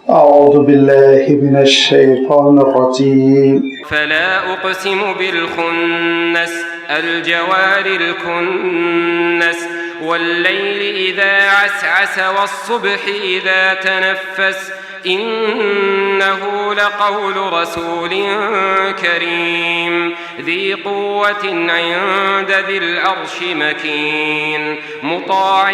أعوذ بالله من الشيطان الرجيم فلا أقسم بالخنس الجوار الكنس والليل إذا عسعس والصبح إذا تنفس إنه لقول رسول كريم ذي قوة عند ذي العرش مكين مطاع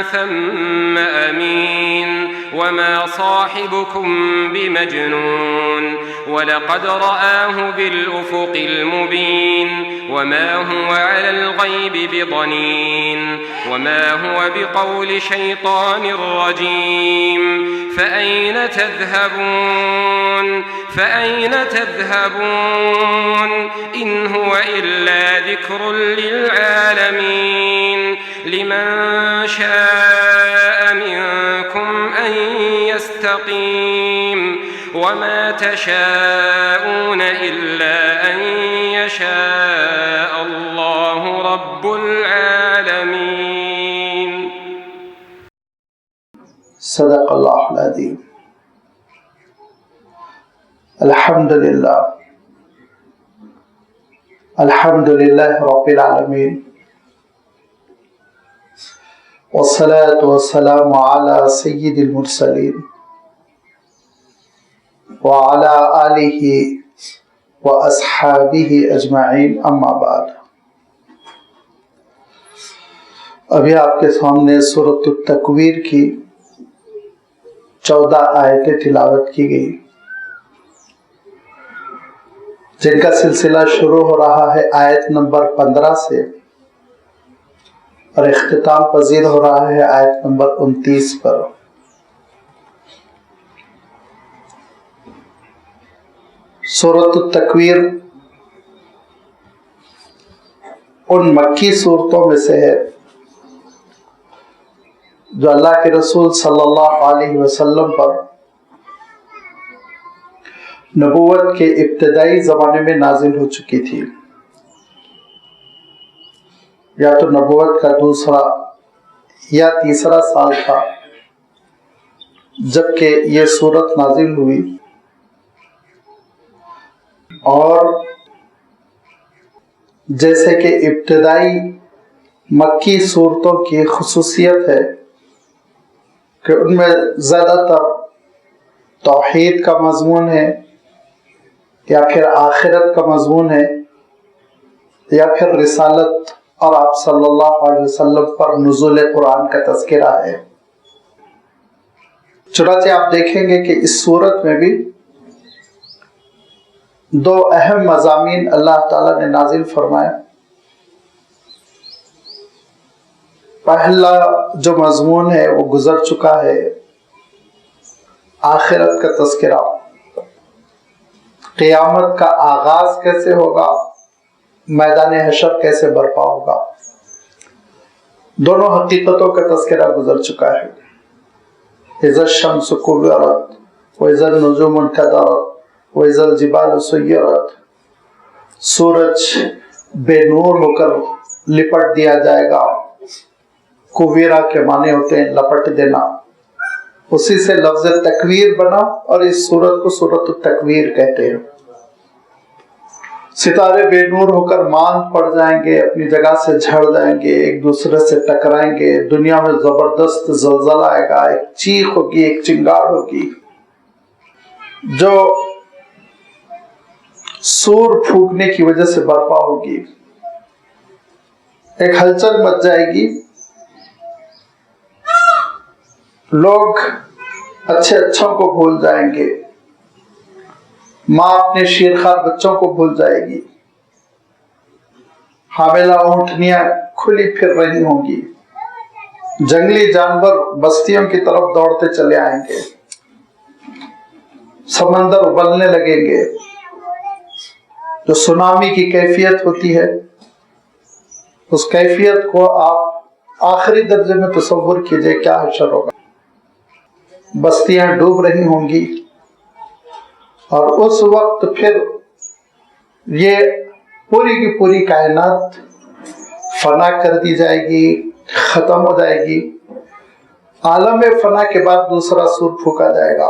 ثم أمين وما صاحبكم بمجنون ولقد رآه بالأفق المبين وما هو على الغيب بضنين وما هو بقول شيطان رجيم فأين تذهبون إن هو إلا ذكر للعالمين لمن شاء منكم أن يستقيم وما تشاءون إلا أن يشاء الله رب العالمين. صدق الله العظيم. الحمد لله رب العالمين والصلاة والسلام على سيد المرسلين وعلى آله وأصحابه أجمعين أما بعد. ابھی آپ کے سامنے سورۃ التکویر کی 14 آیتیں تلاوت کی گئی، جن کا سلسلہ شروع ہو رہا ہے آیت نمبر 15 سے اور اختتام پذیر ہو رہا ہے آیت نمبر 29 پر۔ سورۃ التکویر ان مکی صورتوں میں سے ہے جو اللہ کے رسول صلی اللہ علیہ وسلم پر نبوت کے ابتدائی زمانے میں نازل ہو چکی تھی، یا تو نبوت کا دوسرا یا تیسرا سال تھا جبکہ یہ سورت نازل ہوئی، اور جیسے کہ ابتدائی مکی صورتوں کی خصوصیت ہے کہ ان میں زیادہ تر توحید کا مضمون ہے، یا پھر آخرت کا مضمون ہے، یا پھر رسالت اور آپ صلی اللہ علیہ وسلم پر نزول قرآن کا تذکرہ ہے۔ چنانچہ آپ دیکھیں گے کہ اس صورت میں بھی 2 اہم مضامین اللہ تعالیٰ نے نازل فرمائے۔ پہلا جو مضمون ہے وہ گزر چکا ہے، آخرت کا تذکرہ، قیامت کا آغاز کیسے ہوگا، میدان حشر کیسے برپا ہوگا، دونوں حقیقتوں کا تذکرہ گزر چکا ہے۔ اذا الشمس کورت واذا النجوم انکدرت واذا الجبال سیرت، سورج بے نور ہو کر لپٹ دیا جائے گا، کویرا کے معنی ہوتے ہیں لپٹ دینا، اسی سے لفظ تکویر بنا اور اس سورت کو سورۃ التکویر کہتے ہیں۔ ستارے بے نور ہو کر ماند پڑ جائیں گے، اپنی جگہ سے جھڑ جائیں گے، ایک دوسرے سے ٹکرائیں گے، دنیا میں زبردست زلزلہ آئے گا، ایک چیخ ہوگی، ایک چنگاڑ ہوگی جو سور پھونکنے کی وجہ سے برپا ہوگی، ایک ہلچل مچ جائے گی، لوگ اچھے اچھوں کو بھول جائیں گے، ماں اپنے شیرخوار بچوں کو بھول جائے گی، حاملہ اونٹنیاں کھلی پھر رہی ہوں گی، جنگلی جانور بستیوں کی طرف دوڑتے چلے آئیں گے، سمندر ابلنے لگیں گے، جو سونامی کی کیفیت ہوتی ہے اس کیفیت کو آپ آخری درجے میں تصور کیجئے، کیا حشر ہوگا۔ بستیاں ڈوب رہی ہوں گی، اور اس وقت پھر یہ پوری کی پوری کائنات فنا کر دی جائے گی، ختم ہو جائے گی۔ عالم فنا کے بعد دوسرا سور پھونکا جائے گا،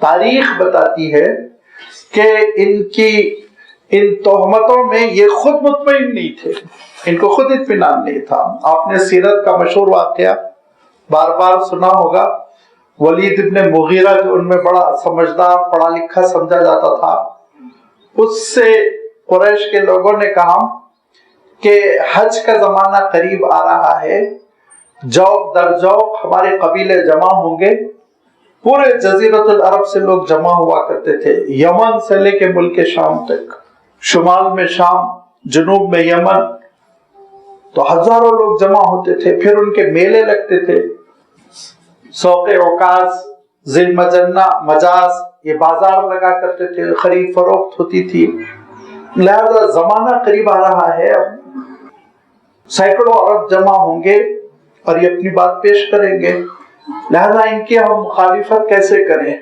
تاریخ بتاتی ہے کہ ان تہمتوں میں یہ خود مطمئن نہیں تھے، ان کو خود اطمینان نہیں تھا۔ آپ نے سیرت کا مشہور واقعہ بار بار سنا ہوگا، ولید ابن مغیرہ جو ان میں بڑا سمجھدار پڑھا لکھا سمجھا جاتا تھا، اس سے قریش کے لوگوں نے کہا کہ حج کا زمانہ قریب آ رہا ہے، جوق در جوق ہمارے قبیلے جمع ہوں گے۔ پورے جزیرت العرب سے لوگ جمع ہوا کرتے تھے، یمن سے لے کے ملک شام تک، شمال میں شام، جنوب میں یمن، تو ہزاروں لوگ جمع ہوتے تھے۔ پھر ان کے میلے لگتے تھے، سوق عکاظ، ذی المجنہ، مجاز، یہ بازار لگا کرتے تھے، خرید فروخت ہوتی تھی۔ لہذا زمانہ قریب آ رہا ہے، اب سینکڑوں عرب جمع ہوں گے اور یہ اپنی بات پیش کریں گے، لہذا ان کی ہم مخالفت کیسے کریں؟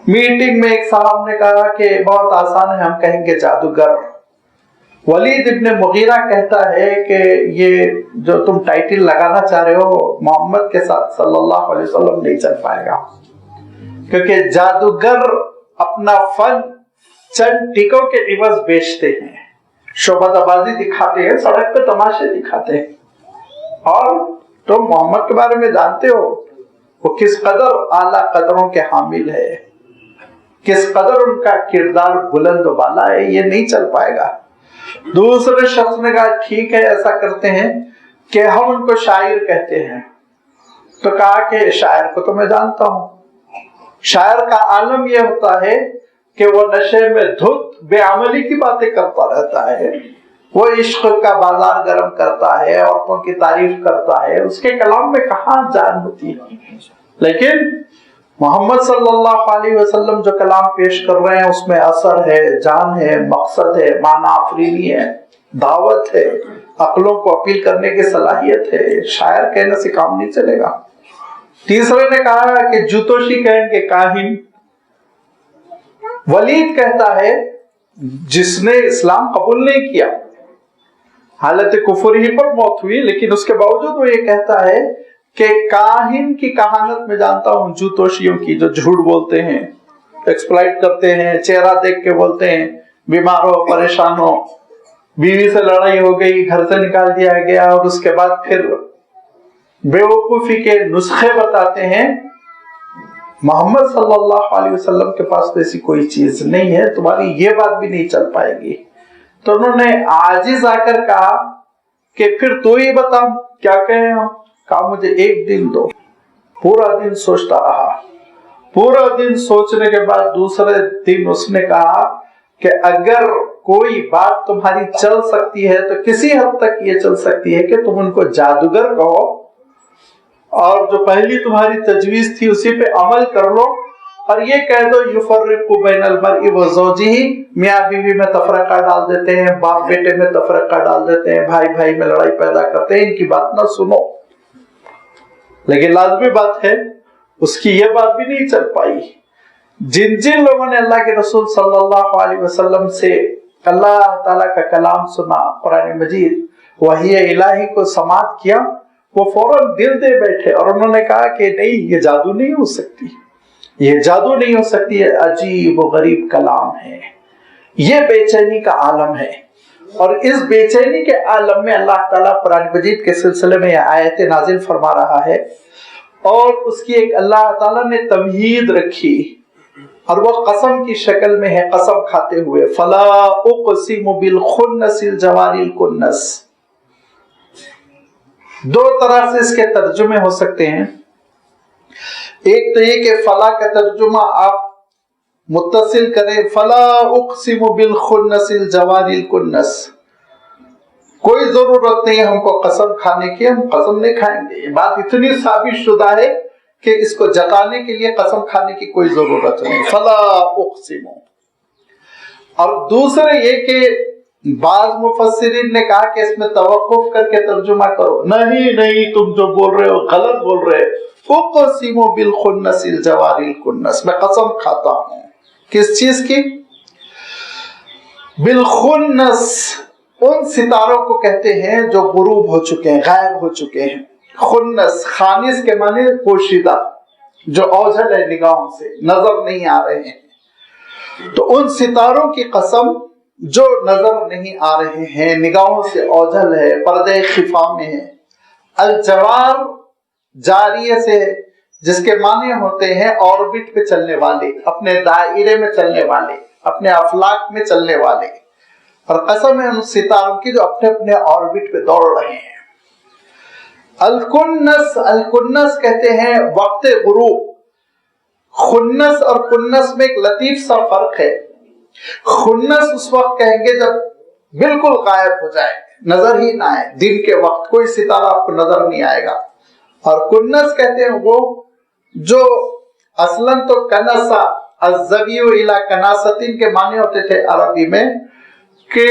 میٹنگ میں ایک صاحب نے کہا کہ بہت آسان ہے، ہم کہیں گے جادوگر۔ ولید ابن مغیرہ کہتا ہے کہ یہ جو تم ٹائٹل لگانا چاہ رہے ہو محمد کے ساتھ صلی اللہ علیہ وسلم نہیں چل پائے گا، کیونکہ جادوگر اپنا فن چند ٹکوں کے عوض بیچتے ہیں، شعبدہ بازی دکھاتے ہیں، سڑک پہ تماشے دکھاتے ہیں، اور تم محمد کے بارے میں جانتے ہو وہ کس قدر اعلیٰ قدروں کے حامل ہے، کس قدر ان کا کردار بلند و بالا ہے، یہ نہیں چل پائے گا۔ دوسرے شخص نے کہا ٹھیک ہے، ایسا کرتے ہیں کہ ہم ان کو شاعر کہتے ہیں۔ تو کہا کہ شاعر کو تو میں جانتا ہوں، شاعر کا عالم یہ ہوتا ہے کہ وہ نشے میں دھت بے عملی کی باتیں کرتا رہتا ہے، وہ عشق کا بازار گرم کرتا ہے، عورتوں کی تعریف کرتا ہے، اس کے کلام میں کہاں جان ہوتی ہے۔ لیکن محمد صلی اللہ علیہ وسلم جو کلام پیش کر رہے ہیں اس میں اثر ہے، جان ہے، مقصد ہے، معنی آفرینی ہے، دعوت ہے، عقلوں کو اپیل کرنے کی صلاحیت ہے، شاعر کہنے سے کام نہیں چلے گا۔ تیسرے نے کہا کہ جوتوشی کہیں گے، کاہن۔ ولید کہتا ہے جس نے اسلام قبول نہیں کیا، حالت کفر ہی پر موت ہوئی، لیکن اس کے باوجود وہ یہ کہتا ہے کہ کاہن کی کہانت میں جانتا ہوں، جوتوشیوں کی جو جھوٹ بولتے ہیں، ایکسپلائٹ کرتے ہیں، چہرہ دیکھ کے بولتے ہیں، بیمار ہو، پریشان ہو، بیوی سے لڑائی ہو گئی، گھر سے نکال دیا گیا، اور اس کے بعد پھر بیوقوفی کے نسخے بتاتے ہیں۔ محمد صلی اللہ علیہ وسلم کے پاس تو ایسی کوئی چیز نہیں ہے، تمہاری یہ بات بھی نہیں چل پائے گی۔ تو انہوں نے عاجز آ کر کہا کہ پھر تو ہی بتا کیا کہیں ہم۔ کہا مجھے ایک دن دو۔ پورا دن سوچتا رہا، پورا دن سوچنے کے بعد دوسرے دن اس نے کہا کہ اگر کوئی بات تمہاری چل سکتی ہے تو کسی حد تک یہ چل سکتی ہے کہ تم ان کو جادوگر کہو، اور جو پہلی تمہاری تجویز تھی اسی پہ عمل کر لو، اور یہ کہہ دو یفرق بین المرء وزوجہ، میاں بیوی میں تفرقہ ڈال دیتے ہیں، باپ بیٹے میں تفرقہ ڈال دیتے ہیں، بھائی بھائی میں لڑائی پیدا کرتے ہیں، ان کی بات نہ سنو۔ لیکن لازمی بات ہے اس کی یہ بات بھی نہیں چل پائی۔ جن جن لوگوں نے اللہ کے رسول صلی اللہ علیہ وسلم سے اللہ تعالیٰ کا کلام سنا، قرآن مجید، وحی الہی کو سماعت کیا، وہ فوراً دل دے بیٹھے اور انہوں نے کہا کہ نہیں، یہ جادو نہیں ہو سکتی، یہ جادو نہیں ہو سکتی، ہے عجیب و غریب کلام ہے، یہ بے چینی کا عالم ہے۔ اور اس بے چینی کے عالم میں اللہ تعالیٰ قرآن مجید کے سلسلے میں یہ آیت نازل فرما رہا ہے، اور اس کی ایک اللہ تعالیٰ نے تمہید رکھی، اور وہ قسم کی شکل میں ہے، قسم کھاتے ہوئے، فلا اقسم بالخنس الجوار الکنس۔ دو طرح سے اس کے ترجمے ہو سکتے ہیں۔ ایک تو یہ کہ فلا کا ترجمہ آپ متصل کریں، فلا اقسم بالخنس الجوار الکنس، کوئی ضرورت نہیں ہم کو قسم کھانے کی، ہم قسم نہیں کھائیں گے، یہ بات اتنی ثابت شدہ ہے کہ اس کو جتانے کے لیے قسم کھانے کی کوئی ضرورت نہیں، فلا اقسم۔ اور دوسرے یہ کہ بعض مفسرین نے کہا کہ اس میں توقف کر کے ترجمہ کرو، نہیں تم جو بول رہے ہو غلط بول رہے، اقسم بالخنس الجوار الکنس، میں قسم کھاتا ہوں کس چیز کی؟ بالخنس، ان ستاروں کو کہتے ہیں جو غروب ہو چکے ہیں، غائب ہو چکے ہیں۔ خنس، خانس کے معنی پوشیدہ، جو اوجھل ہے نگاہوں سے، نظر نہیں آ رہے ہیں. تو ان ستاروں کی قسم جو نظر نہیں آ رہے ہیں، نگاہوں سے اوجھل ہے، پردے خفا میں ہے. الجوار جاریہ سے جس کے معنی ہوتے ہیں آربٹ پہ چلنے والے، اپنے دائرے میں چلنے والے، اپنے افلاک میں چلنے والے. اور قسم ہے ان ستاروں کی جو اپنے اپنے آربٹ پہ دوڑ رہے ہیں. الکنس، الکنس کہتے ہیں وقت غروب. خنس اور کنس میں ایک لطیف سا فرق ہے. خنس اس وقت کہیں گے جب بالکل غائب ہو جائے، نظر ہی نہ آئے، دن کے وقت کوئی ستارہ آپ کو نظر نہیں آئے گا. اور کنس کہتے ہیں وہ جو اصلاً تو کنسا الزبیو الی کناستین کے معنی ہوتے تھے عربی میں، کہ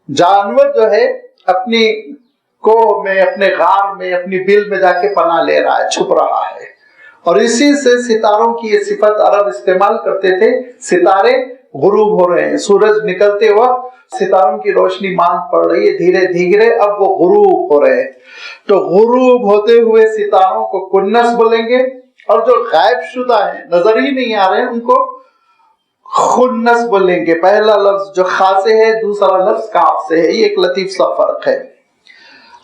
جانور جو ہے اپنی کوہ میں، اپنے غار میں، اپنی بل میں جا کے پناہ لے رہا ہے، چھپ رہا ہے. اور اسی سے ستاروں کی یہ صفت عرب استعمال کرتے تھے. ستارے غروب ہو رہے ہیں، سورج نکلتے وقت ستاروں کی روشنی ماند پڑ رہی ہے دھیرے دھیرے، اب وہ غروب ہو رہے ہیں. تو غروب ہوتے ہوئے ستاروں کو کنس بولیں گے، اور جو غائب شدہ ہیں، نظر ہی نہیں آ رہے ہیں، ان کو خنس بولیں گے. پہلا لفظ جو خا سے ہے، دوسرا لفظ کاف سے ہے. یہ ایک لطیف سا فرق ہے.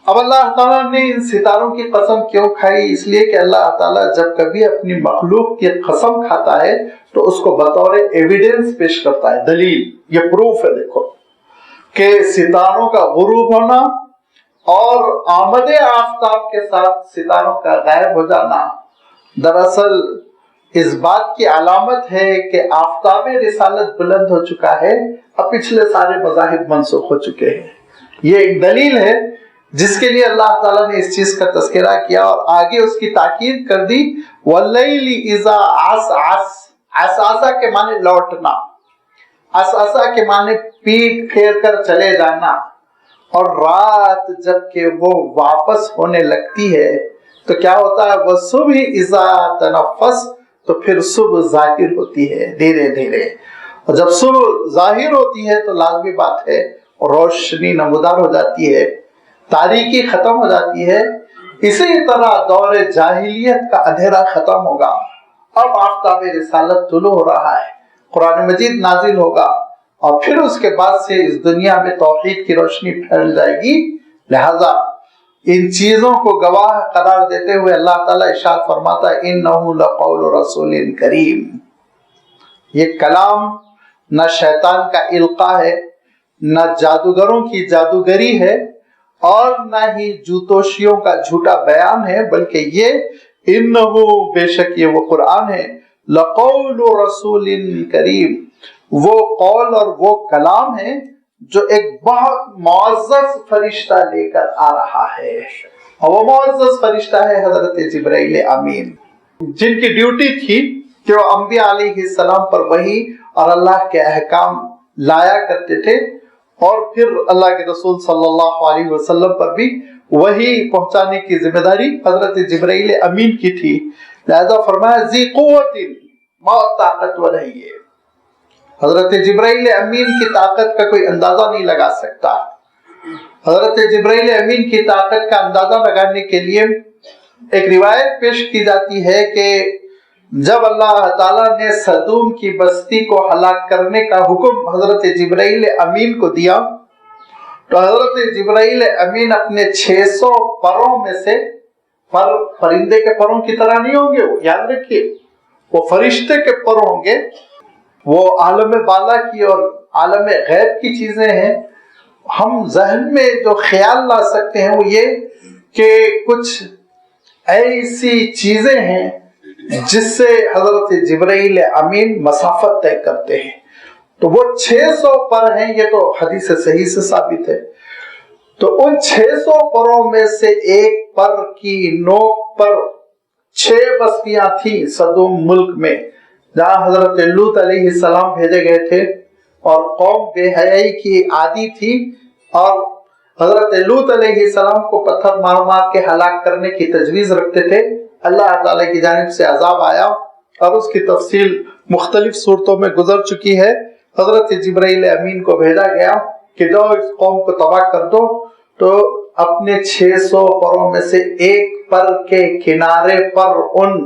اب اللہ تعالیٰ نے ان ستاروں کی قسم کیوں کھائی؟ اس لیے کہ اللہ تعالیٰ جب کبھی اپنی مخلوق کی قسم کھاتا ہے تو اس کو بطور ایویڈنس پیش کرتا ہے، دلیل. یہ پروف ہے، دیکھو کہ ستاروں کا غروب ہونا اور آمد آفتاب کے ساتھ ستاروں کا غائب ہو جانا دراصل اس بات کی علامت ہے کہ آفتاب رسالت بلند ہو چکا ہے، اب پچھلے سارے مذاہب منسوخ ہو چکے ہیں. یہ ایک دلیل ہے جس کے لیے اللہ تعالیٰ نے اس چیز کا تذکرہ کیا اور آگے اس کی تاکید کر دی. وَاللَّيْلِ إِذَا عَسْعَسَ، عَسْعَسَ کے معنی لوٹنا، عَسْعَسَ کے معنی پیٹ پھیر کر چلے جانا. اور رات جب کہ وہ واپس ہونے لگتی ہے تو کیا ہوتا ہے؟ وَالصُّبْحِ إِذَا تَنَفَّسَ، تو پھر صبح ظاہر ہوتی ہے دھیرے دھیرے. اور جب صبح ظاہر ہوتی ہے تو لازمی بات ہے روشنی نمودار ہو جاتی ہے، تاریکی ختم ہو جاتی ہے. اسی طرح دور جاہلیت کا اندھیرا ختم ہوگا. اب آفتاب رسالت طلوع ہو رہا ہے، قرآن مجید نازل ہوگا، اور پھر اس کے بعد سے اس دنیا میں توحید کی روشنی پھیل جائے گی. لہذا ان چیزوں کو گواہ قرار دیتے ہوئے اللہ تعالیٰ ارشاد فرماتا ہے اِنَّهُ لَقَوْلُ رَسُولٍ كَرِيمٍ. یہ کلام نہ شیطان کا القاء ہے، نہ جادوگروں کی جادوگری ہے، اور نہ ہی جوتوشیوں کا جھوٹا بیان ہے، بلکہ یہ انہو بے شک یہ وہ قرآن ہے، لقول رسول کریم، وہ قول اور وہ کلام ہے جو ایک بہت معزز فرشتہ لے کر آ رہا ہے. اور وہ معزز فرشتہ ہے حضرت جبرائیل امین، جن کی ڈیوٹی تھی کہ وہ انبیاء علیہ السلام پر وحی اور اللہ کے احکام لایا کرتے تھے، اور پھر اللہ کے رسول صلی اللہ علیہ وسلم پر بھی وحی پہنچانے کی ذمہ داری حضرت جبرائیل امین کی تھی. لہذا فرمایا ذی قوت، بہت طاقتور ہے یہ. حضرت جبرائیل امین کی طاقت کا کوئی اندازہ نہیں لگا سکتا. حضرت جبرائیل امین کی طاقت کا اندازہ لگانے کے لیے ایک روایت پیش کی جاتی ہے کہ جب اللہ تعالیٰ نے سدوم کی بستی کو ہلاک کرنے کا حکم حضرت جبرائیل امین کو دیا تو حضرت جبرائیل امین اپنے 600 پروں میں سے، پر پرندے کے پروں کی طرح نہیں ہوں گے، وہ یاد رکھیے وہ فرشتے کے پر ہوں گے. وہ عالم بالا کی اور عالم غیب کی چیزیں ہیں. ہم ذہن میں جو خیال لا سکتے ہیں وہ یہ کہ کچھ ایسی چیزیں ہیں جس سے حضرت جبرائیل امین مسافت طے کرتے ہیں. تو وہ 600 پر ہیں، یہ تو حدیث صحیح سے ثابت ہے. تو ان 600 پروں میں سے ایک پر کی نوک پر 6 بستیاں تھیں سدوم ملک میں، جہاں حضرت لوط علیہ السلام بھیجے گئے تھے، اور قوم بے حیائی کی عادی تھی، اور حضرت لوط علیہ السلام کو پتھر مار مار کے ہلاک کرنے کی تجویز رکھتے تھے. اللہ تعالیٰ کی جانب سے عذاب آیا اور اس کی تفصیل مختلف صورتوں میں گزر چکی ہے. حضرت جبرائیل امین کو بھیجا گیا کہ جاؤ اس قوم کو تباہ کر دو. تو اپنے 600 پروں میں سے ایک پر کے کنارے پر ان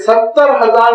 70,000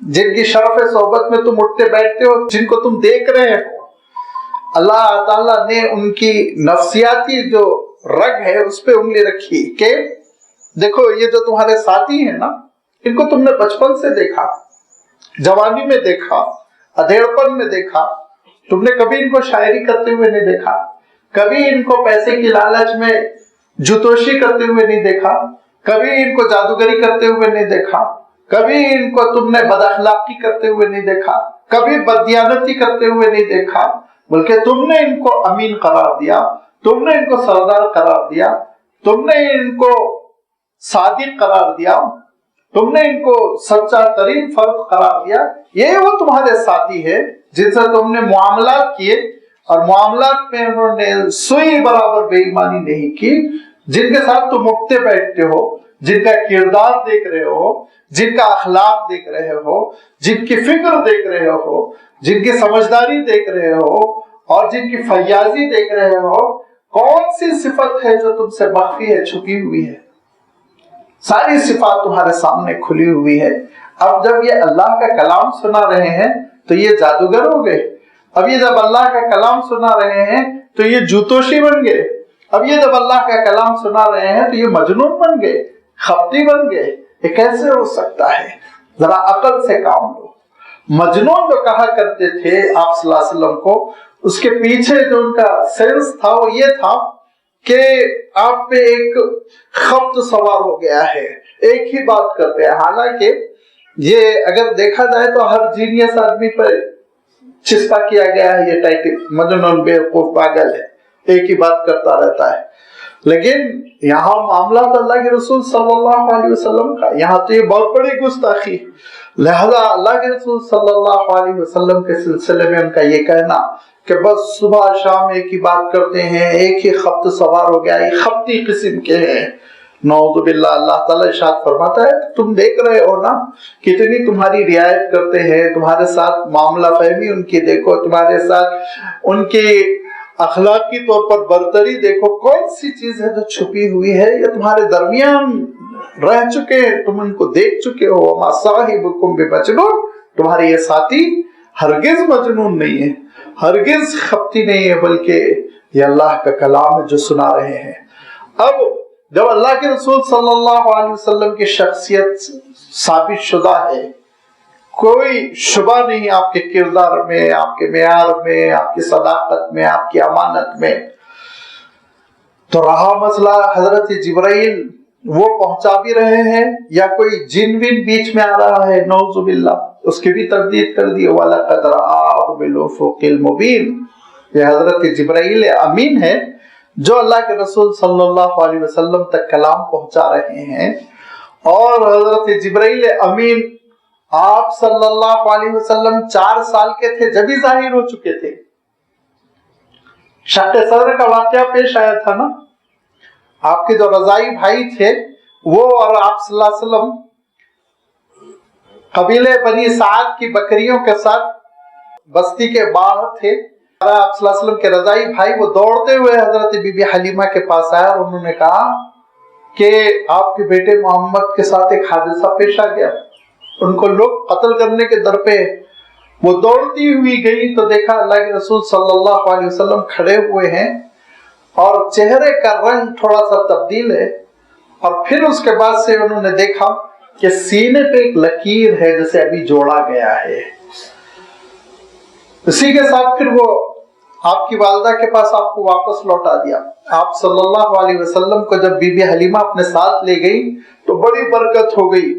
جن کی شرف صحبت میں تم اٹھتے بیٹھتے ہو, جن کو تم دیکھ رہے ہو, اللہ تعالیٰ نے ان کی نفسیاتی جو رگ ہے اس پہ انگلی رکھی کہ دیکھو یہ جو تمہارے ساتھی ہیں نا, ان کو تم نے بچپن سے دیکھا, جوانی میں دیکھا, ادھیڑپن میں دیکھا, تم نے کبھی ان کو شاعری کرتے ہوئے نہیں دیکھا, کبھی ان کو پیسے کی لالچ میں جتوشی کرتے ہوئے نہیں دیکھا, کبھی ان کو جادوگری کرتے ہوئے نہیں دیکھا, کبھی ان کو تم نے بد اخلاقی کرتے ہوئے نہیں دیکھا, کبھی بددیانتی کرتے ہوئے نہیں دیکھا, بلکہ تم نے ان کو امین قرار دیا, تم نے ان کو سردار قرار دیا, تم نے ان کو صادق قرار دیا, تم نے ان کو سچا ترین فرد قرار دیا. یہ وہ تمہارے ساتھی ہے جن سے تم نے معاملات کیے, اور معاملات میں انہوں نے سوئی برابر بے ایمانی نہیں کی, جن کے ساتھ تم اٹھتے بیٹھتے ہو, جن کا کردار دیکھ رہے ہو, جن کا اخلاق دیکھ رہے ہو, جن کی فکر دیکھ رہے ہو, جن کی سمجھداری دیکھ رہے ہو, اور جن کی فیاضی دیکھ رہے ہو, کون سی صفت ہے جو تم سے مخفی ہے, چھپی ہوئی ہے؟ ساری صفات تمہارے سامنے کھلی ہوئی ہے. اب جب یہ اللہ کا کلام سنا رہے ہیں تو یہ جادوگر ہو گئے, اب یہ جب اللہ کا کلام سنا رہے ہیں تو یہ جوتوشی بن گئے, اب یہ جب اللہ کا کلام سنا رہے ہیں تو یہ مجنون بن گئے, خپتی بن گئے. یہ کیسے ہو سکتا ہے؟ ذرا عقل سے کام لو. مجنون جو کہا کرتے تھے آپ صلی اللہ علیہ وسلم کو, اس کے پیچھے جو ان کا سینس تھا وہ یہ تھا کہ آپ پہ ایک خبط سوار ہو گیا ہے, ایک ہی بات کرتے ہیں. حالانکہ یہ اگر دیکھا جائے تو ہر جینیس آدمی پر چسپا کیا گیا ہے یہ ٹائٹل, مجنون بیوقوف پاگل ہے, ایک ہی بات کرتا رہتا ہے. لیکن یہاں معاملہ تو اللہ کے رسول صلی اللہ علیہ وسلم کا, یہاں تو یہ بہت بڑی گستاخی. لہذا اللہ کے رسول صلی اللہ علیہ وسلم کے سلسلے میں ان کا یہ کہنا کہ بس صبح شام ایک ہی بات کرتے ہیں, ایک ہی خبط سوار ہو گیا, یہ خبطی قسم کے ہیں, نعوذ باللہ. اللہ تعالیٰ ارشاد فرماتا ہے تم دیکھ رہے ہو نا کتنی تمہاری رعایت کرتے ہیں, تمہارے ساتھ معاملہ فہمی ان کی دیکھو, تمہارے ساتھ ان کی اخلاقی طور پر برتری دیکھو, کون سی چیز ہے جو چھپی ہوئی ہے؟ یہ تمہارے درمیان رہ چکے ہیں, تم ان کو دیکھ چکے ہو. وما صاحبکم بمجنون, تمہارے یہ ساتھی ہرگز مجنون نہیں ہے, ہرگز خپتی نہیں ہے, بلکہ یہ اللہ کا کلام ہے جو سنا رہے ہیں. اب جب اللہ کے رسول صلی اللہ علیہ وسلم کی شخصیت ثابت شدہ ہے, کوئی شبہ نہیں آپ کے کردار میں, آپ کے معیار میں, آپ کی صداقت میں, آپ کی امانت میں, تو رہا مسئلہ حضرت جبرائیل وہ پہنچا بھی رہے ہیں یا کوئی جن ون بیچ میں آ رہا ہے, نعوذ باللہ, اس کی بھی تردید کر دی. وَلَقَدْ رَآهُ بِالْأُفُقِ الْمُبِينِ, یہ حضرت جبرائیل امین ہے جو اللہ کے رسول صلی اللہ علیہ وسلم تک کلام پہنچا رہے ہیں. اور حضرت جبرائیل امین آپ صلی اللہ علیہ وسلم 4 سال کے تھے جب ہی ظاہر ہو چکے تھے. شق صدر کا واقعہ پیش آیا تھا نا, آپ کے جو رضائی بھائی تھے وہ اور آپ صلی اللہ علیہ وسلم قبیلے بنی سعد کی بکریوں کے ساتھ بستی کے باہر تھے. آپ صلی اللہ علیہ وسلم کے رضائی بھائی وہ دوڑتے ہوئے حضرت بی بی حلیمہ کے پاس آیا اور انہوں نے کہا کہ آپ کے بیٹے محمد کے ساتھ ایک حادثہ پیش آ گیا, ان کو لوگ قتل کرنے کے در پہ. وہ دوڑتی ہوئی گئی تو دیکھا اللہ کے رسول صلی اللہ علیہ وسلم کھڑے ہوئے ہیں اور چہرے کا رنگ تھوڑا سا تبدیل ہے, اور پھر اس کے بعد سے انہوں نے دیکھا کہ سینے پہ ایک لکیر ہے جسے ابھی جوڑا گیا ہے. اسی کے ساتھ پھر وہ آپ کی والدہ کے پاس آپ کو واپس لوٹا دیا. آپ صلی اللہ علیہ وسلم کو جب بی بی حلیمہ اپنے ساتھ لے گئی تو بڑی برکت ہو گئی.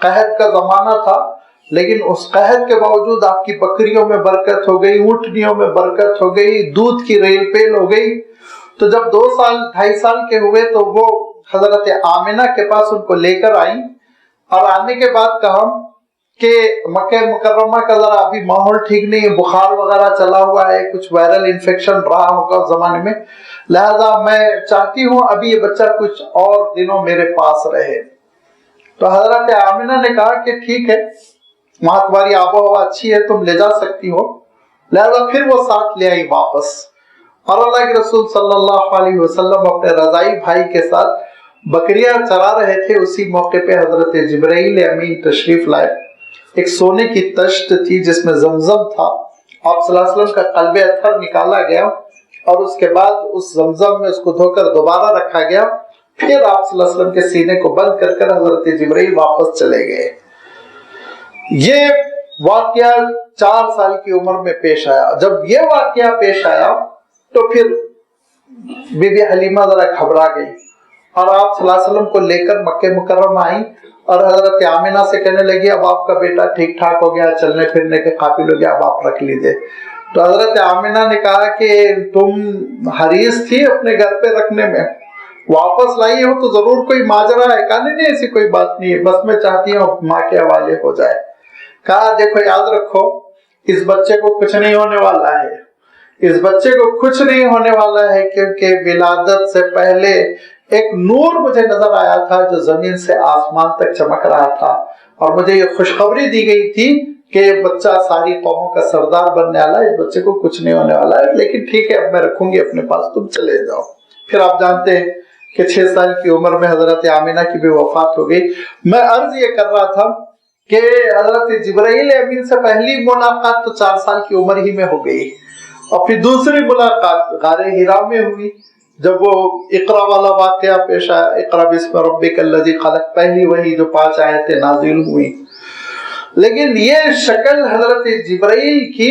قحط کا زمانہ تھا لیکن اس قحط کے باوجود آپ کی بکریوں میں برکت ہو گئی, اونٹنیوں میں برکت ہو گئی, دودھ کی ریل پیل ہو گئی. تو جب 2 سال 2.5 سال کے ہوئے تو وہ حضرت آمنہ کے پاس ان کو لے کر آئیں, اور آنے کے بعد کہا کہ مکہ مکرمہ کا ذرا ابھی ماحول ٹھیک نہیں ہے, بخار وغیرہ چلا ہوا ہے, کچھ وائرل انفیکشن رہا ہوگا اس زمانے میں, لہذا میں چاہتی ہوں ابھی یہ بچہ کچھ اور دنوں میرے پاس رہے. تو حضرت آمنہ نے کہا کہ ٹھیک ہے, وہاں تمہاری آب و ہوا اچھی ہے, تم لے جا سکتی ہو. لہذا پھر وہ ساتھ لے آئی واپس, اور اللہ کے رسول صلی اللہ علیہ وسلم اپنے رضائی بھائی کے ساتھ بکریاں چرا رہے تھے. اسی موقع پہ حضرت جبرائیل امین تشریف لائے ایک سونے کی تشت تھی جس میں زمزم تھا. آپ صلی اللہ علیہ وسلم کا قلب اطہر نکالا گیا اور اس کے بعد اس زمزم میں اس کو دھو کر دوبارہ رکھا گیا. پھر آپ صلی اللہ علیہ وسلم کے سینے کو بند کر کر حضرت جبرائیل واپس چلے گئے. یہ واقعہ 4 سال کی عمر میں پیش آیا. جب یہ واقعہ پیش آیا تو پھر بی بی حلیمہ ذرا گھبرا گئی اور آپ صلی اللہ علیہ وسلم کو لے کر مکہ مکرمہ آئی اور حضرت آمنہ سے کہنے لگی اب آپ کا بیٹا ٹھیک ٹھاک ہو گیا, چلنے پھرنے کے قابل ہو گیا, اب آپ رکھ لیجئے. تو حضرت آمنہ نے کہا کہ تم حریص تھی اپنے گھر پہ رکھنے میں, واپس لائی ہو تو ضرور کوئی ماجرا ہے. کہا نہیں ایسی کوئی بات نہیں ہے, بس میں چاہتی ہوں ماں کے حوالے ہو جائے. کہا دیکھو یاد رکھو اس بچے کو کچھ نہیں ہونے والا ہے, اس بچے کو کچھ نہیں ہونے والا ہے, کیونکہ ولادت سے پہلے ایک نور مجھے نظر آیا تھا جو زمین سے آسمان تک چمک رہا تھا, اور مجھے یہ خوشخبری دی گئی تھی کہ بچہ ساری قوموں کا سردار بننے والا ہے, اس بچے کو کچھ نہیں ہونے والا ہے, لیکن ٹھیک ہے اب میں رکھوں گی اپنے پاس, تم چلے جاؤ. پھر آپ جانتے ہیں کہ 6 سال کی عمر میں حضرت آمنہ کی بھی وفات ہو گئی. میں عرض یہ کر رہا تھا کہ حضرت جبرائیل امین سے پہلی ملاقات تو 4 سال کی عمر ہی میں ہو گئی, اور پھر دوسری ملاقات غار حرا میں ہوئی جب وہ اقرا والا واقعہ پیش آیا, اقرا بسم ربک الذی خلق, پہلی وہی جو 5 آیتیں نازل ہوئی. لیکن یہ شکل حضرت جبرائیل کی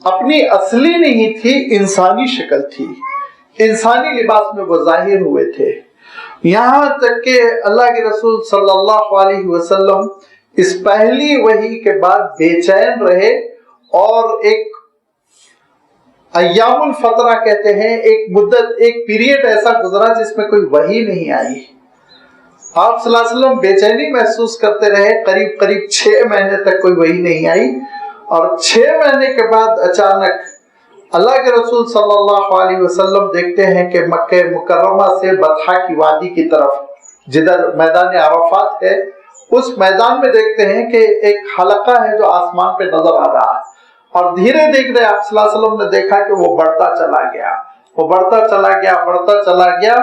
اپنی اصلی نہیں تھی, انسانی شکل تھی, انسانی لباس میں وہ ظاہر ہوئے تھے. یہاں تک کہ اللہ کے رسول صلی اللہ علیہ وسلم اس پہلی وحی کے بعد بے چین رہے, اور ایک ایام الفترہ کہتے ہیں, ایک مدت, ایک پیریڈ ایسا گزرا جس میں کوئی وحی نہیں آئی. آپ صلی اللہ علیہ وسلم بے چینی محسوس کرتے رہے, قریب 6 مہینے تک کوئی وحی نہیں آئی, اور 6 مہینے کے بعد اچانک اللہ کے رسول صلی اللہ علیہ وسلم دیکھتے ہیں کہ مکہ مکرمہ سے بطحا کی وادی کی طرف جدھر میدان عرفات ہے, اس میدان میں دیکھتے ہیں کہ ایک حلقہ ہے جو آسمان پہ نظر آ رہا ہے, اور دھیرے دیکھ رہے آپ صلی اللہ علیہ وسلم نے دیکھا کہ وہ بڑھتا چلا گیا, وہ بڑھتا چلا گیا,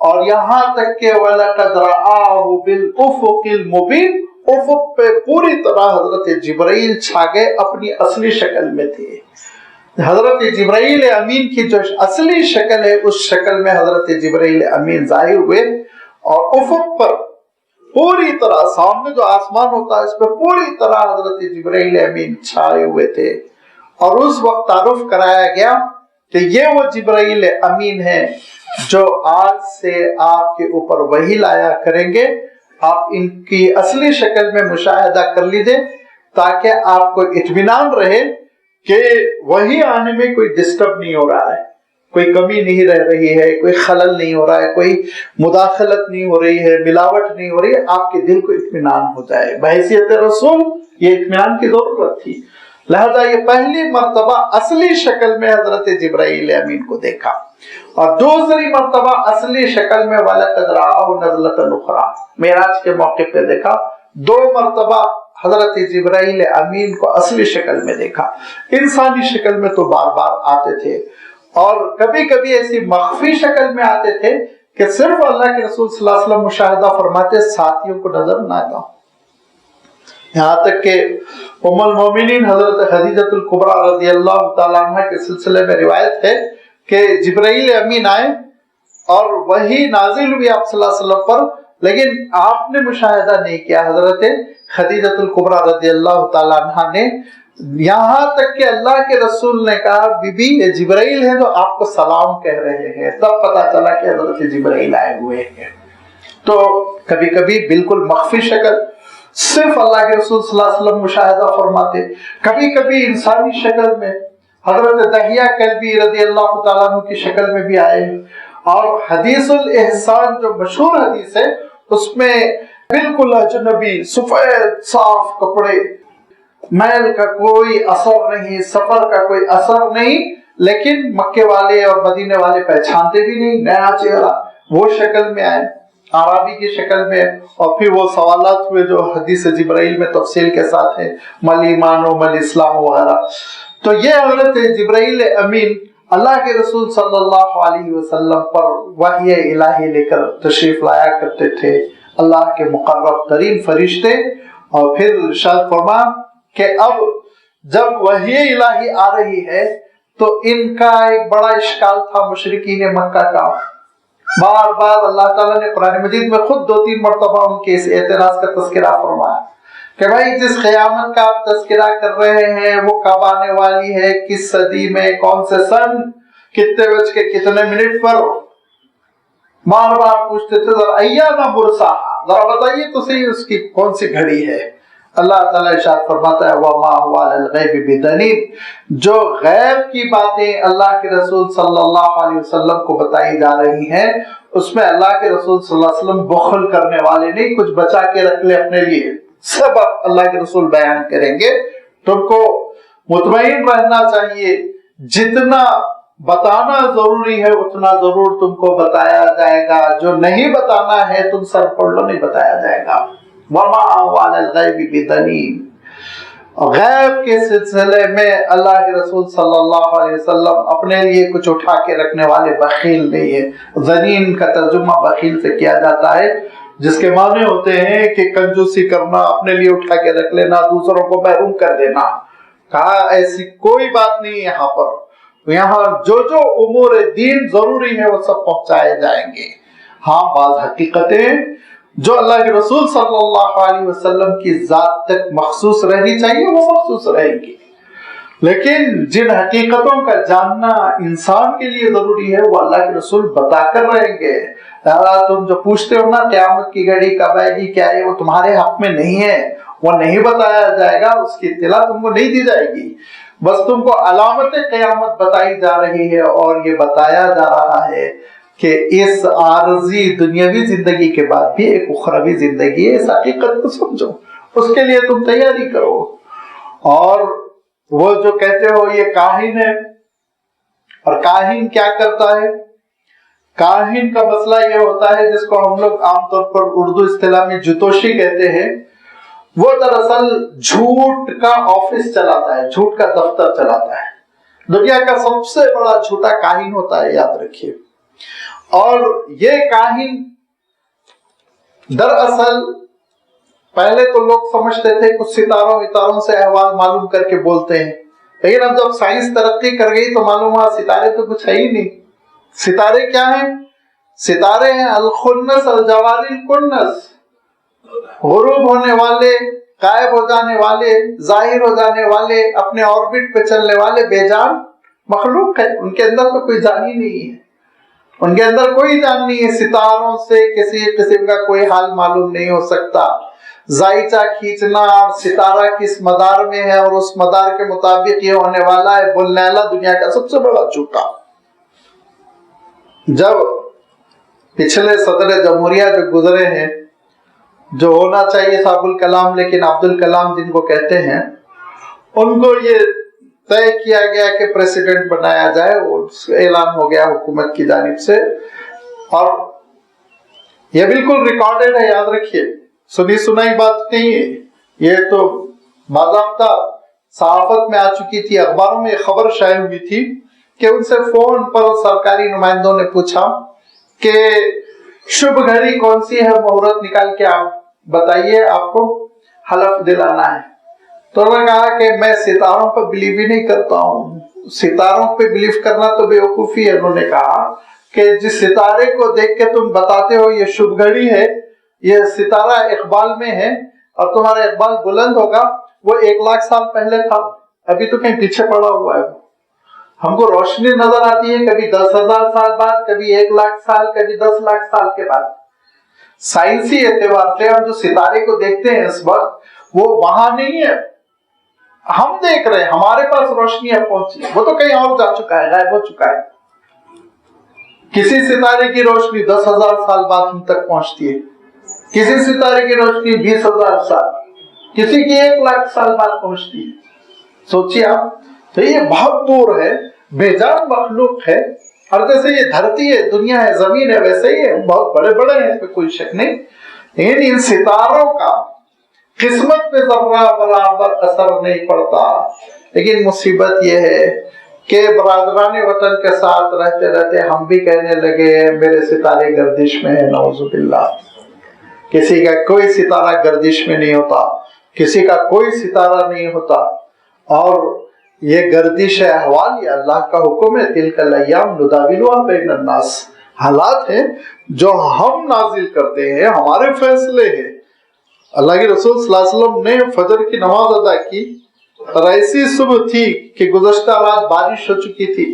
اور یہاں تک کہ وَلَقَدْ رَآهُ بِالْأُفُقِ الْمُبِينِ, افق پہ پوری طرح حضرت جبرائیل چھا گئے, اپنی اصلی شکل میں تھے. حضرت جبرائیل امین کی جو اصلی شکل ہے اس شکل میں حضرت جبرائیل امین ظاہر ہوئے, اور افق پر پوری طرح سامنے جو آسمان ہوتا ہے اس پہ پوری طرح حضرت جبرائیل امین چھائے ہوئے تھے. اور اس وقت تعارف کرایا گیا کہ یہ وہ جبرائیل امین ہے جو آج سے آپ کے اوپر وحی لایا کریں گے. آپ ان کی اصلی شکل میں مشاہدہ کر لیجئے تاکہ آپ کو اطمینان رہے کہ وحی آنے میں کوئی ڈسٹرب نہیں ہو رہا ہے, کوئی کمی نہیں رہ رہی ہے, کوئی خلل نہیں ہو رہا ہے, کوئی مداخلت نہیں ہو رہی ہے, ملاوٹ نہیں ہو رہی ہے. آپ کے دل کو اطمینان ہو جائے. بحیثیت رسول یہ اطمینان کی ضرورت تھی, لہذا یہ پہلی مرتبہ اصلی شکل میں حضرت جبرائیل امین کو دیکھا, اور دوسری مرتبہ اصلی شکل میں وَلَقَدْ رَآهُ نَزْلَةً أُخْرَىٰ, معراج کے موقع پہ دیکھا. 2 مرتبہ حضرت جبرائیل امین کو اصلی شکل میں دیکھا. انسانی شکل میں تو بار بار آتے تھے, اور کبھی کبھی ایسی مخفی شکل میں آتے تھے کہ صرف اللہ کے رسول صلی اللہ علیہ وسلم مشاہدہ فرماتے, ساتھیوں کو نظر نہ آتا. یہاں تک کہ ام المومنین حضرت خدیجہ الکبریٰ رضی اللہ تعالیٰ عنہ کے سلسلے میں روایت ہے کہ جبرائیل امین آئے اور وحی نازل ہوئی آپ صلی اللہ علیہ وسلم پر, لیکن آپ نے مشاہدہ نہیں کیا. حضرت خدیجہ الکبریٰ رضی اللہ تعالیٰ عنہ نے, یہاں تک کہ اللہ کے رسول نے کہا بی بی یہ جبرائیل ہے جو آپ کو سلام کہہ رہے ہیں, تب پتا چلا کہ حضرت جبرائیل آئے ہوئے ہیں. تو کبھی کبھی بالکل مخفی شکل صرف اللہ کے رسول صلی اللہ علیہ وسلم مشاہدہ فرماتے, کبھی کبھی انسانی شکل میں حضرت دحیہ کلبی رضی اللہ تعالیٰ عنہ کی شکل میں بھی آئے. اور حدیث الاحسان جو مشہور حدیث ہے اس میں بالکل اجنبی, سفید صاف کپڑے, میل کا کوئی اثر نہیں, سفر کا کوئی اثر نہیں, لیکن مکے والے اور مدینے والے پہچانتے بھی نہیں, نیا چہرہ, وہ شکل میں آئے, عربی کی شکل میں. اور پھر وہ سوالات ہوئے جو حدیث جبرائیل میں تفصیل کے ساتھ ہیں, مل ایمان و مل اسلام وغیرہ. تو یہ حضرت جبرائیل امین اللہ کے رسول صلی اللہ علیہ وسلم پر وحی الہی لے کر تشریف لایا کرتے تھے, اللہ کے مقرب ترین فرشتے, اور پھر ارشاد فرما کہ اب جب وحی الہی آ رہی ہے تو ان کا ایک بڑا اشکال تھا مشرکین مکہ کا. بار بار اللہ تعالیٰ نے قرآن مجید میں خود 2-3 مرتبہ ان کے اس اعتراض کا تذکرہ فرمایا کہ بھائی جس قیامت کا آپ تذکرہ کر رہے ہیں وہ کب آنے والی ہے, کس صدی میں, کون سے سن, کتنے بج کے کتنے منٹ پر. بار بار پوچھتے تھے ذرا ایانا مرساہا, ذرا بتائیے تو صحیح اس کی کون سی گھڑی ہے. اللہ تعالیٰ ارشاد فرماتا ہے وَمَا هُوَ عَلَى الْغَيْبِ بِضَنِينٍ, جو غیب کی باتیں اللہ کے رسول صلی اللہ علیہ وسلم کو بتائی جا رہی ہیں اس میں اللہ کے رسول صلی اللہ علیہ وسلم بخل کرنے والے نہیں, کچھ بچا کے رکھ لے اپنے لیے, سب اللہ کے رسول بیان کریں گے. تم کو مطمئن رہنا چاہیے, جتنا بتانا ضروری ہے اتنا ضرور تم کو بتایا جائے گا, جو نہیں بتانا ہے تم سر پڑھ لو, نہیں بتایا جائے گا. وَمَا هُوَ عَلَى الْغَيْبِ بِضَنِينٍ, غیب کے سلسلے میں اللہ کے رسول صلی اللہ علیہ وسلم اپنے لیے کچھ اٹھا کے رکھنے والے بخیل نہیں ہے. ذنین کا ترجمہ بخیل سے کیا جاتا ہے جس کے معنی ہوتے ہیں کہ کنجوسی کرنا, اپنے لیے اٹھا کے رکھ لینا, دوسروں کو محروم کر دینا. کہا ایسی کوئی بات نہیں یہاں پر, یہاں جو امور دین ضروری ہے وہ سب پہنچائے جائیں گے. ہاں بعض حقیقتیں جو اللہ کے رسول صلی اللہ علیہ وسلم کی ذات تک مخصوص رہنی چاہیے وہ مخصوص رہیں گی, لیکن جن حقیقتوں کا جاننا انسان کے لیے ضروری ہے وہ اللہ کے رسول بتا کر رہیں گے. تم جو پوچھتے ہو نا قیامت کی گھڑی کب آئے گی کیا ہے, وہ تمہارے حق میں نہیں ہے, وہ نہیں بتایا جائے گا, اس کی اطلاع تم کو نہیں دی جائے گی. بس تم کو علامت قیامت بتائی جا رہی ہے اور یہ بتایا جا رہا ہے کہ اس عارضی دنیاوی زندگی کے بعد بھی ایک اخروی زندگی ہے. اس حقیقت کو سمجھو, اس کے لیے تم تیاری کرو. اور وہ جو کہتے ہو یہ کاہن ہے, اور کاہن کیا کرتا ہے, کاہن کا مسئلہ یہ ہوتا ہے جس کو ہم لوگ عام طور پر اردو اصطلاح میں جتوشی کہتے ہیں. وہ دراصل جھوٹ کا آفس چلاتا ہے, جھوٹ کا دفتر چلاتا ہے. دنیا کا سب سے بڑا جھوٹا کاہن ہوتا ہے, یاد رکھیے. اور یہ کاہن دراصل پہلے تو لوگ سمجھتے تھے کچھ ستاروں سے احوال معلوم کر کے بولتے ہیں, لیکن اب جب سائنس ترقی کر گئی تو معلوم ہوا ستارے تو کچھ ہے ہی نہیں. ستارے کیا ہیں؟ ستارے ہیں الخنس الجوار الکنس, غروب ہونے والے, غائب ہو جانے والے, ظاہر ہو جانے والے, اپنے آربٹ پہ چلنے والے بے جان مخلوق ہے. ان کے اندر تو کوئی جان ہی نہیں ہے, ان کے اندر کوئی جان نہیں ہے. ستاروں سے کسی قسم کا کوئی حال معلوم نہیں ہو سکتا. زائچہ کھینچنا, ستارہ کس مدار میں ہے اور اس مدار کے مطابق یہ ہونے والا ہے, بلنیلا دنیا کا سب سے بڑا جھوٹا. جب پچھلے صدر جمہوریہ جو گزرے ہیں, جو ہونا چاہیے تھا ابوالکلام لیکن عبد الکلام جن کو کہتے ہیں, ان کو یہ طے کیا گیا کہ پریسیڈنٹ بنایا جائے, اعلان ہو گیا حکومت کی جانب سے. اور یہ بالکل ریکارڈڈ ہے, یاد رکھیے, سنی سنائی بات نہیں ہے. یہ تو باضابطہ صحافت میں آ چکی تھی, اخباروں میں خبر شائع ہوئی تھی کہ ان سے فون پر سرکاری نمائندوں نے پوچھا کہ شبھ گھڑی کون سی ہے, مہورت نکال کے آپ بتائیے, آپ کو حلف دلانا ہے. تو انہوں نے کہا کہ میں ستاروں پر بلیو ہی نہیں کرتا ہوں, ستاروں پہ بلیو کرنا تو بے وقوفی ہے. انہوں نے کہا کہ جس ستارے کو دیکھ کے تم بتاتے ہو یہ شبھ گھڑی ہے, یہ ستارہ اقبال میں ہے اور تمہارا اقبال بلند ہوگا, وہ 1,00,000 سال پہلے تھا, ابھی تو کہیں پیچھے پڑا ہوا ہے. ہم کو روشنی نظر آتی ہے کبھی 10,000 سال بعد, کبھی 1,00,000 سال, کبھی 10,00,000 سال کے بعد. سائنسی اعتبار سے ہم جو ستارے کو دیکھتے ہیں اس وقت وہ وہاں نہیں ہے, ہم دیکھ رہے ہیں, ہمارے پاس روشنی اب پہنچی, وہ تو کہیں اور جا چکا ہے, غائب ہو چکا ہے. کسی ستارے کی روشنی 10,000 سال بعد ہم تک پہنچتی ہے, کسی ستارے کی روشنی 20,000 سال, کسی کی 1,00,000 سال بعد پہنچتی ہے. سوچیے آپ, تو یہ بہت دور ہے, بے جان مخلوق ہے. اور جیسے یہ دھرتی ہے, دنیا ہے, زمین ہے, ویسے ہی ہے, بہت بڑے بڑے ہیں, اس پہ کوئی شک نہیں. لیکن ان ستاروں کا قسمت پہ ذرہ برابر اثر نہیں پڑتا. لیکن مصیبت یہ ہے کہ برادران وطن کے ساتھ رہتے رہتے ہم بھی کہنے لگے میرے ستارے گردش میں ہے. نعوذ باللہ, کسی کا کوئی ستارہ گردش میں نہیں ہوتا. کسی کا کوئی ستارہ نہیں ہوتا، اور یہ گردش احوال یہ اللہ کا حکم ہے، تلک الایام نداولها بین الناس، حالات ہیں جو ہم نازل کرتے ہیں، ہمارے فیصلے ہیں۔ اللہ کے رسول صلی اللہ علیہ وسلم نے فجر کی نماز ادا کی اور ایسی صبح تھی کہ گزشتہ رات بارش ہو چکی تھی،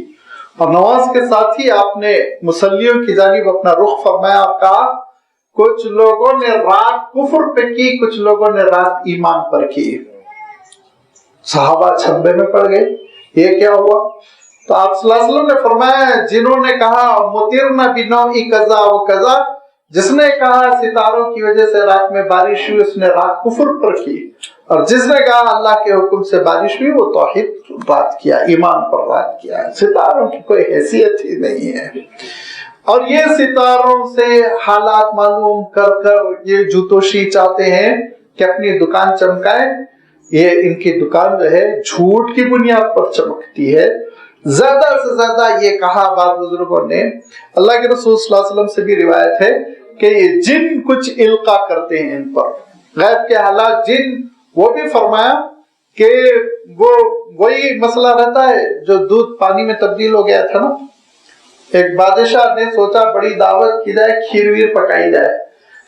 اور نماز کے ساتھ ہی آپ نے مصلیوں کی جانب اپنا رخ فرمایا اور کہا کچھ لوگوں نے رات کفر پہ کی، کچھ لوگوں نے رات ایمان پر کی۔ صحابہ چھبے میں پڑ گئے، یہ کیا ہوا؟ تو آپ صلی اللہ علیہ وسلم نے فرمایا جنہوں نے کہا مطرنا بنوء کذا و کذا، جس نے کہا ستاروں کی وجہ سے رات میں بارش ہوئی، اس نے رات کفر پر کی، اور جس نے کہا اللہ کے حکم سے بارش ہوئی وہ توحید رات کیا، ایمان پر رات کیا۔ ستاروں کی کوئی حیثیت ہی نہیں ہے۔ اور یہ ستاروں سے حالات معلوم کر کر یہ جوتوشی چاہتے ہیں کہ اپنی دکان چمکائیں، یہ ان کی دکان جو ہے جھوٹ کی بنیاد پر چمکتی ہے۔ زیادہ سے زیادہ یہ کہا بعض بزرگوں نے، اللہ کے رسول صلی اللہ علیہ وسلم سے بھی روایت ہے کہ یہ جن کچھ القا کرتے ہیں ان پر، غیب کے حالات جن، وہ بھی فرمایا کہ وہ وہی مسئلہ رہتا ہے جو دودھ پانی میں تبدیل ہو گیا تھا نا۔ ایک بادشاہ نے سوچا بڑی دعوت کی جائے، کھیر ویر پکائی جائے،